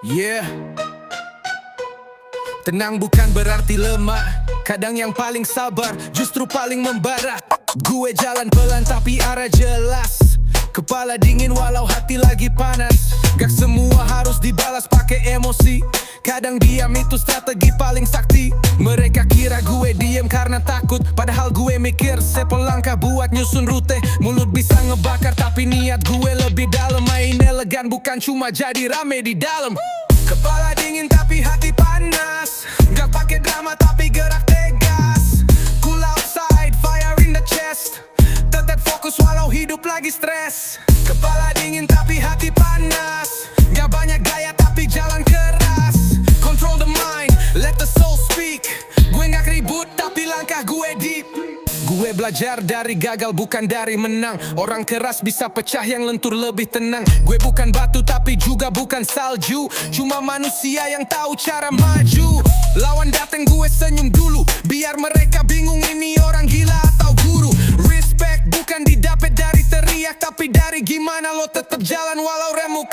Yeah. Tenang bukan berarti lemah. Kadang yang paling sabar justru paling membara. Gue jalan pelan tapi arah jelas. Kepala dingin walau hati lagi panas. Gak semua harus dibalas pakai emosi. Kadang diam itu strategi paling sakti. Mereka kira gue diem karena takut, padahal gue mikir sepelangkah buat nyusun rute. Mulut bisa ngebakar tapi niat gue lebih dalam. Main elegan bukan cuma jadi rame di dalam. Kepala dingin tapi hati panas. Gak pakai drama tapi gerak tegas. Cool outside, fire in the chest. Tetap fokus walau hidup lagi stres. Kepala dingin tapi hati panas. Gak banyak gaya tapi jalan keras. Control the mind, let the soul speak. Gue gak ribut tapi langkah gue deep. Gue belajar dari gagal bukan dari menang. Orang keras bisa pecah, yang lentur lebih tenang. Gue bukan batu tapi juga bukan salju. Cuma manusia yang tahu cara maju. Lawan dateng gue senyum dulu, biar mereka bingung ini orang gila atau guru. Respect bukan didapat dari teriak, tapi dari gimana lo tetap jalan walau remuk.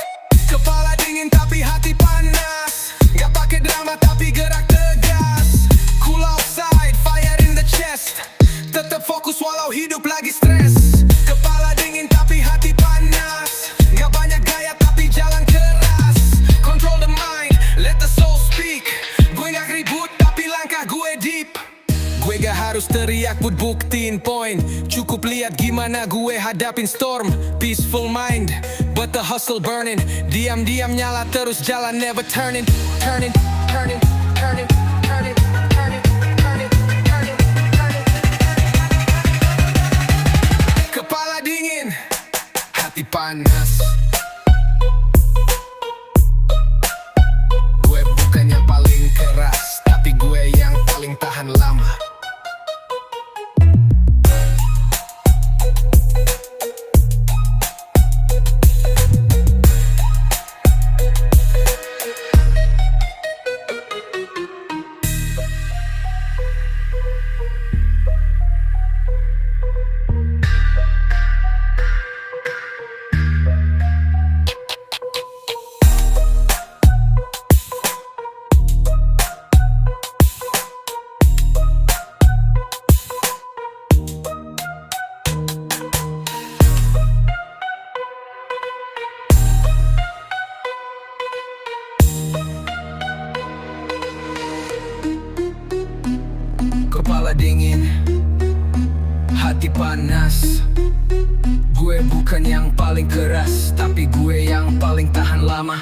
Kepala dingin tapi hati panas. Gak pakai drama tapi gerak tegas. Cool outside, fire in the chest. Tetap fokus walau hidup lagi stres. Kepala dingin tapi hati panas. Gak banyak gaya tapi jalan keras. Control the mind, let the soul speak. Gue gak ribut tapi langkah gue deep. Gue gak harus teriak buat buktiin poin. Cukup lihat gimana gue hadapin storm. Peaceful mind, but the hustle burning. Diam-diam nyala terus jalan never turning. Turning, turning, turning, turning, turning, turning, turning, turning. Kepala dingin, hati panas. Gue bukan yang paling keras, tapi gue yang paling tahan lama. Kepala dingin, hati panas. Gue bukan yang paling keras, tapi gue yang paling tahan lama.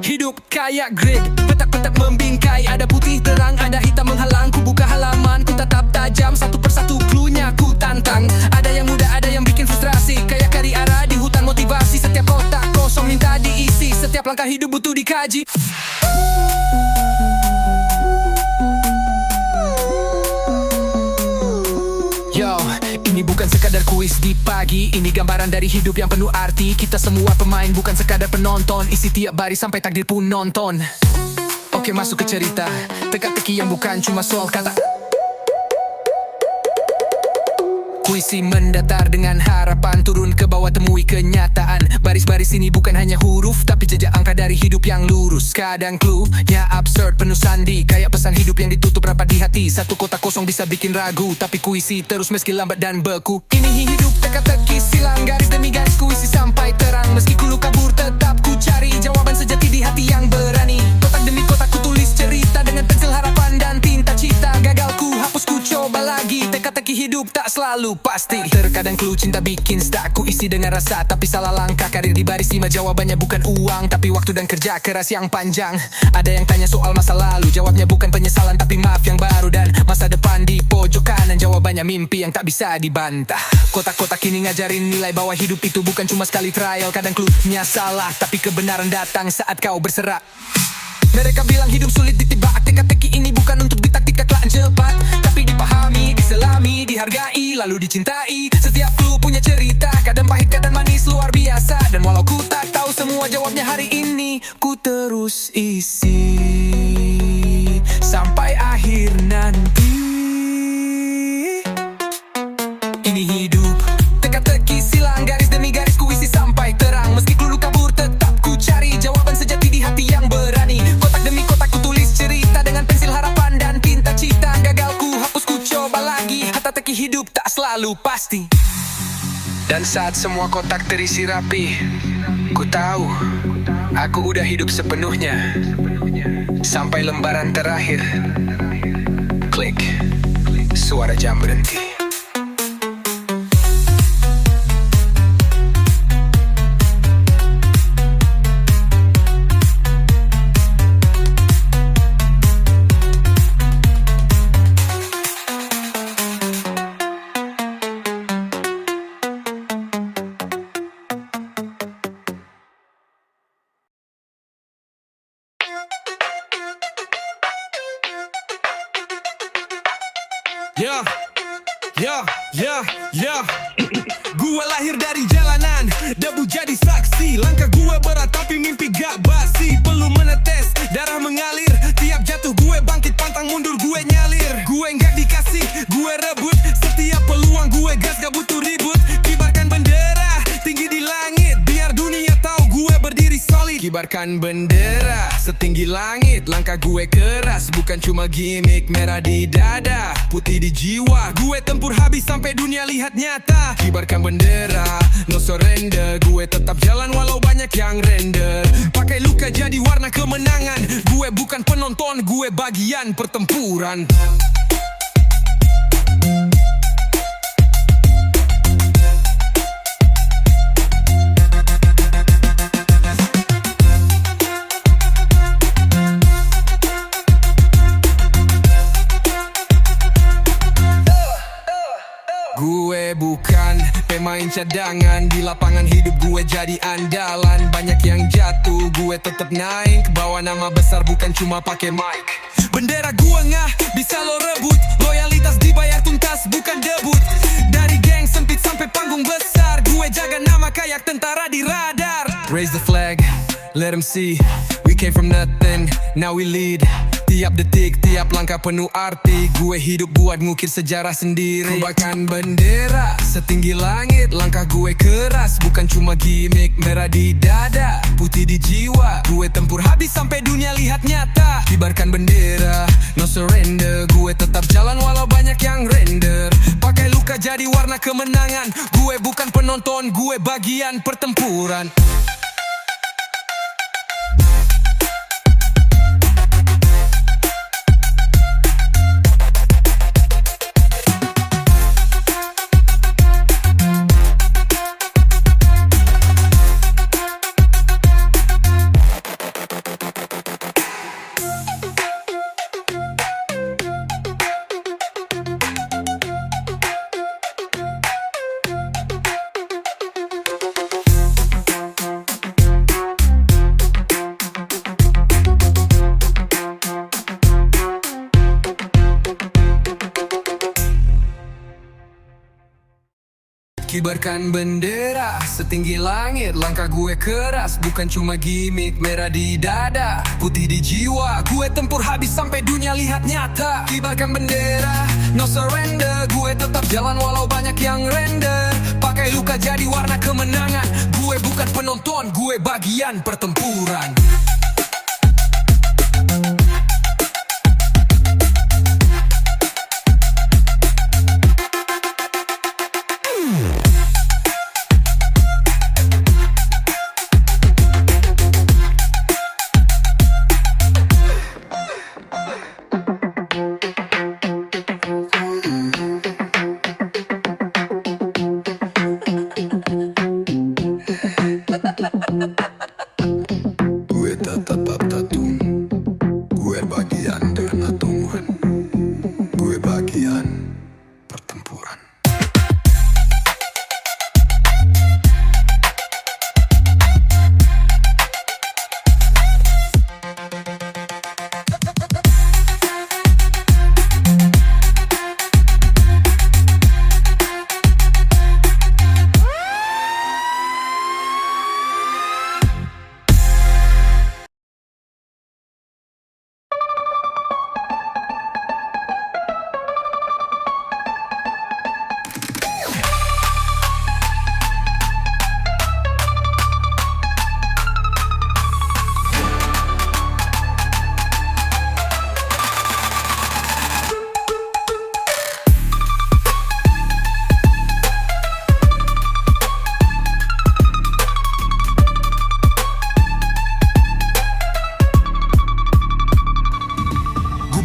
Hidup kayak grid, petak-petak membingkai. Ada putih terang, ada hitam menghalang. Ku buka halaman, ku tatap tajam. Satu persatu cluenya ku tantang. Ada yang muda, ada yang bikin frustrasi. Kayak cari arah di hutan motivasi. Setiap kotak kosong minta diisi. Setiap langkah hidup butuh dikaji. Yo, ini bukan sekadar kuis di pagi. Ini gambaran dari hidup yang penuh arti. Kita semua pemain, bukan sekadar penonton. Isi tiap baris sampai takdir pun nonton. Oke, masuk ke cerita. Teka-teki yang bukan cuma soal kata. Puisi mendatar dengan harapan, turun ke bawah temui kenyataan. Baris-baris ini bukan hanya huruf, tapi jejak angka dari hidup yang lurus. Kadang clue-nya absurd, penuh sandi. Kayak pesan hidup yang ditutup rapat di hati. Satu kotak kosong bisa bikin ragu, tapi kuisi terus meski lambat dan beku. Ini hidup teka-teki silang, garis demi garis kuisi sampai terang. Meski ku kabur tetap ku cari jawaban sejati di hati yang berani. Kotak demi kotak ku tulis cerita dengan pensil harapan dan tinta cita. Gagal ku hapus, ku coba lagi. Teka-teki hidup tak selalu pasti. Terkadang clue cinta bikin stuck, ku isi dengan rasa tapi salah langkah. Karir di baris 5 jawabannya bukan uang, tapi waktu dan kerja keras yang panjang. Ada yang tanya soal masa lalu, jawabnya bukan penyesalan tapi maaf yang baru. Dan masa depan di pojok kanan, jawabannya mimpi yang tak bisa dibantah. Kotak-kotak ini ngajarin nilai bahwa hidup itu bukan cuma sekali trial. Kadang clue-nya salah, tapi kebenaran datang saat kau berserah. Mereka bilang hidup sulit ditebak, teka-teki ini bukan untuk ditaktik kekelaan cepat, tapi dipahami, diselami, terus isi sampai akhir nanti. Ini hidup, teka-teki silang, garis demi garis ku isi sampai terang. Meski kelulu kabur tetap ku cari jawaban sejati di hati yang berani. Kotak demi kotak ku tulis cerita dengan pensil harapan dan tinta cita. Gagal ku hapus, ku coba lagi. Teka-teki hidup tak selalu pasti. Dan saat semua kotak terisi rapi, ku tahu aku udah hidup sepenuhnya. Sampai lembaran terakhir, klik, suara jam berhenti. Gue lahir dari jalanan, debu jadi saksi. Langkah gue berat tapi mimpi gak basi. Perlu menetes, darah mengalir. Tiap jatuh gue bangkit, pantang mundur gue nyalir. Gue gak dikasih, gue rebut. Setiap peluang gue gas, gak butuh ribut. Kibarkan bendera, tinggi di langit. Biar dunia tahu gue berdiri solid. Kibarkan bendera, setinggi langit. Langkah gue keras, bukan cuma gimmick. Merah di dada, putih di jiwa. Gue tempur habis sampai dunia lihat nyata. Kibarkan bendera, no surrender. Gue tetap jalan walau banyak yang render. Pakai luka jadi warna kemenangan. Gue bukan penonton, gue bagian pertempuran. Gue bukan pemain cadangan. Di lapangan hidup gue jadi andalan. Banyak yang jatuh, gue tetap naik. Bawa nama besar bukan cuma pakai mic. Bendera gue ngah, bisa lo rebut. Loyalitas dibayar tuntas, bukan debut. Dari geng sempit sampai panggung besar, gue jaga nama kayak tentara di radar. Raise the flag, let them see. We came from nothing, now we lead. Tiap detik, tiap langkah penuh arti. Gue hidup buat ngukir sejarah sendiri. Kibarkan bendera, setinggi langit. Langkah gue keras, bukan cuma gimmick. Merah di dada, putih di jiwa. Gue tempur habis sampai dunia lihat nyata. Kibarkan bendera, no surrender. Gue tetap jalan walau banyak yang render. Pakai luka jadi warna kemenangan. Gue bukan penonton, gue bagian pertempuran. Kibarkan bendera, setinggi langit. Langkah gue keras, bukan cuma gimmick. Merah di dada, putih di jiwa. Gue tempur habis sampai dunia lihat nyata. Kibarkan bendera, no surrender. Gue tetap jalan walau banyak yang render. Pakai luka jadi warna kemenangan. Gue bukan penonton, gue bagian pertempuran. Gue tetap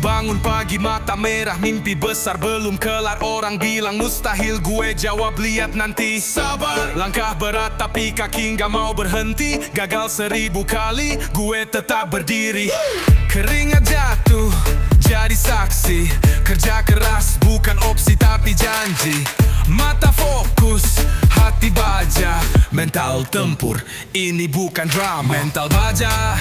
bangun pagi mata merah, mimpi besar belum kelar. Orang bilang mustahil, gue jawab lihat nanti. Sabar, langkah berat tapi kaki nggak mau berhenti. Gagal 1000 kali, gue tetap berdiri. Keringat jatuh, jadi saksi. Kerja keras bukan opsi tapi janji. Mata fokus, hati baja. Mental tempur, ini bukan drama. Mental baja,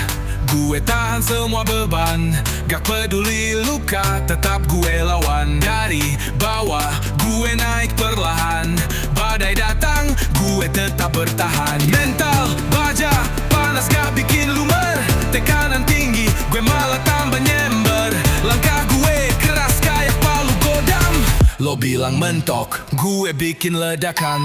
gue tahan semua beban. Gak peduli luka, tetap gue lawan. Dari bawah, gue naik perlahan. Badai datang, gue tetap bertahan. Mental baja, panas gak bikin lumer. Tekanan tinggi, gue malah tambah nyember. Langkah gue keras kayak palu godam. Lo bilang mentok, gue bikin ledakan.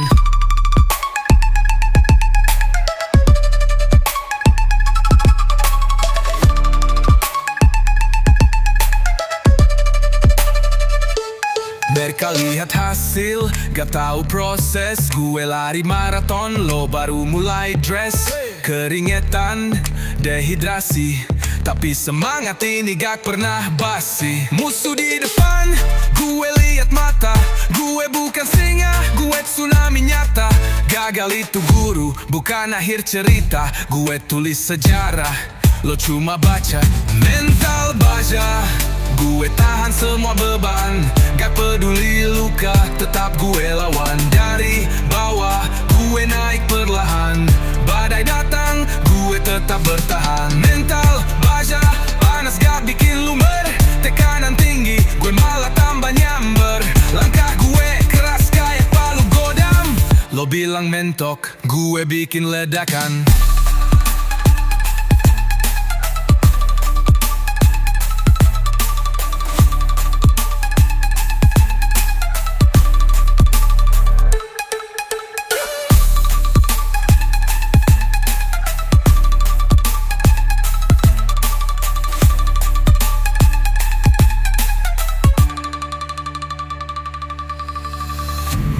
Mereka lihat hasil, gak tahu proses. Gue lari maraton, lo baru mulai dress. Keringetan, dehidrasi, tapi semangat ini gak pernah basi. Musuh di depan, gue lihat mata. Gue bukan singa, gue tsunami nyata. Gagal itu guru, bukan akhir cerita. Gue tulis sejarah, lo cuma baca. Mental baja, gue tahan semua beban. Gak peduli luka, tetap gue lawan. Dari bawah, gue naik perlahan. Badai datang, gue tetap bertahan. Mental baja, panas gak bikin lumer. Tekanan tinggi, gue malah tambah nyamber. Langkah gue keras kayak palu godam. Lo bilang mentok, gue bikin ledakan.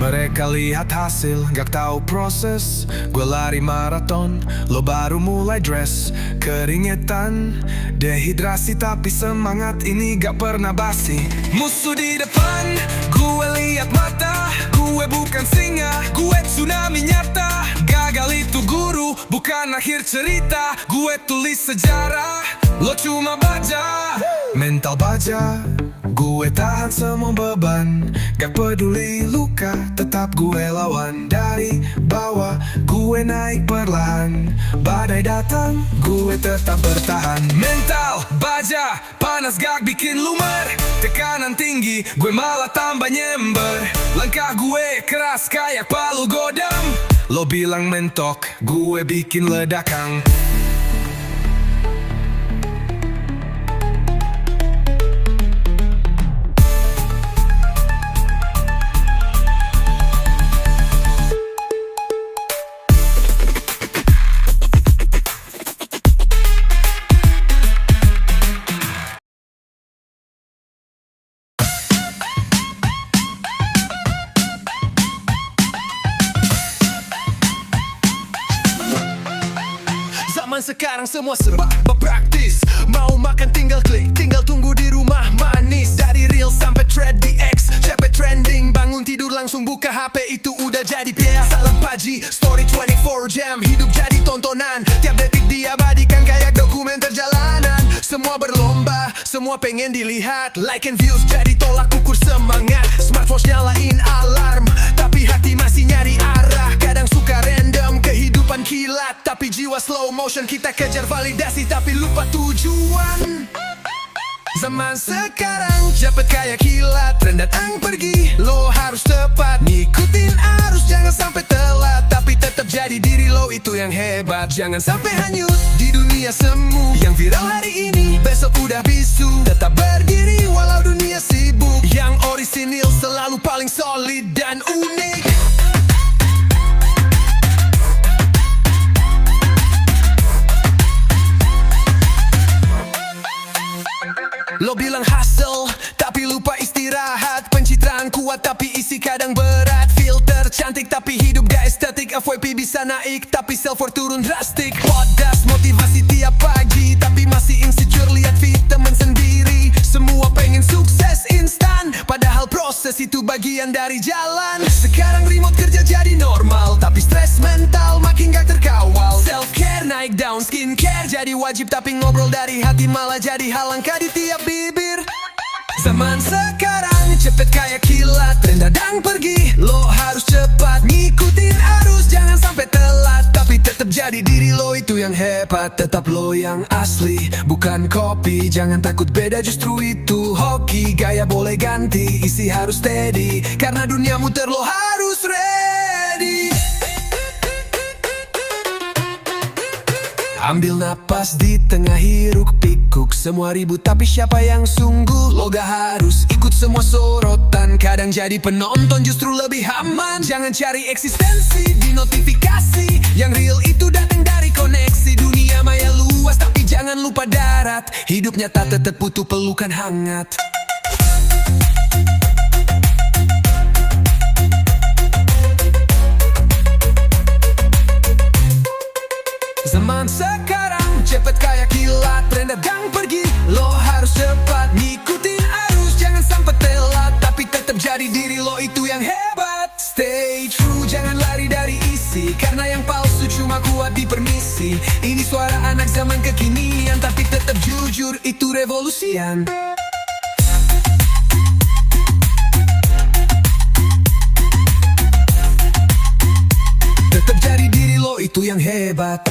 Mereka lihat hasil, gak tahu proses. Gue lari maraton, lo baru mulai dress. Keringetan, dehidrasi, tapi semangat ini gak pernah basi. Musuh di depan, gue lihat mata. Gue bukan singa, gue tsunami nyata. Gagal itu guru, bukan akhir cerita. Gue tulis sejarah, lo cuma baja. Mental baja, gue tahan semua beban. Gak peduli luka, tetap gue lawan. Dari bawah, gue naik perlahan. Badai datang, gue tetap bertahan. Mental baja, panas gak bikin lumer. Tekanan tinggi, gue malah tambah nyember. Langkah gue keras kayak palu godam. Lo bilang mentok, gue bikin ledakan. Zaman sekarang semua serba praktis. Mau makan tinggal klik, tinggal tunggu di rumah manis. Dari reel sampai thread di X, cepet trending. Bangun tidur langsung buka HP, itu udah jadi biaya. Salam pagi, story 24 jam. Hidup jadi tontonan, tiap detik diabadikan kayak dokumenter jalanan. Semua berlomba, semua pengen dilihat. Like and views jadi tolak ukur semangat. Smartphone nyalain alarm, tapi hati masih nyari arah. Kadang suka random, kehidupan kilat, tapi jiwa slow motion. Kita kejar validasi tapi lupa tujuan. Zaman sekarang cepet kayak kilat. Tren datang pergi, lo harus tepat. Ngikutin arus, jangan sampai telat. Tapi tetap jadi diri lo, itu yang hebat. Jangan sampai hanyut di dunia semu. Yang viral hari ini, besok udah bisu. Tetap berdiri walau dunia sibuk. Yang orisinil selalu paling solid dan unik. Lo bilang hustle, tapi lupa istirahat. Pencitraan kuat tapi isi kadang berat. Filter cantik tapi hidup gak estetik. FYP bisa naik tapi self-worth turun drastik. Podas motivasi tiap pagi, tapi masih insecure lihat fit temen sendiri. Semua proses itu bagian dari jalan. Sekarang remote kerja jadi normal, tapi stres mental makin gak terkawal. Self care naik down, skincare jadi wajib, tapi ngobrol dari hati malah jadi hal langka di tiap bibir. Zaman sekarang cepet kayak kilat, tren dadang pergi, lo harus cepat ngikutin arus, jangan sampai telat. Tapi tetap jadi diri lo, itu yang hebat. Tetap lo yang asli, bukan copy. Jangan takut beda, justru itu hoki. Gaya boleh ganti, isi harus steady, karena dunia muter lo harus ready. Ambil napas di tengah hiruk pikuk, semua ribut tapi siapa yang sungguh? Lo gak harus ikut semua sorotan, kadang jadi penonton justru lebih aman. Jangan cari eksistensi di notifikasi, yang real itu datang dari koneksi. Dunia maya luas tapi jangan lupa darat, hidup nyata tetap butuh pelukan hangat. Zaman sekarang cepet kayak kilat, tren dadang pergi, lo harus cepat ngikutin arus, jangan sampai telat. Tapi tetap jadi diri lo, itu yang hebat. Stay true, jangan lari dari isi, karena yang palsu cuma kuat di permisi. Ini suara anak zaman kekinian, tapi tetap jujur, itu revolusian. Tetap jadi diri lo, itu yang hebat.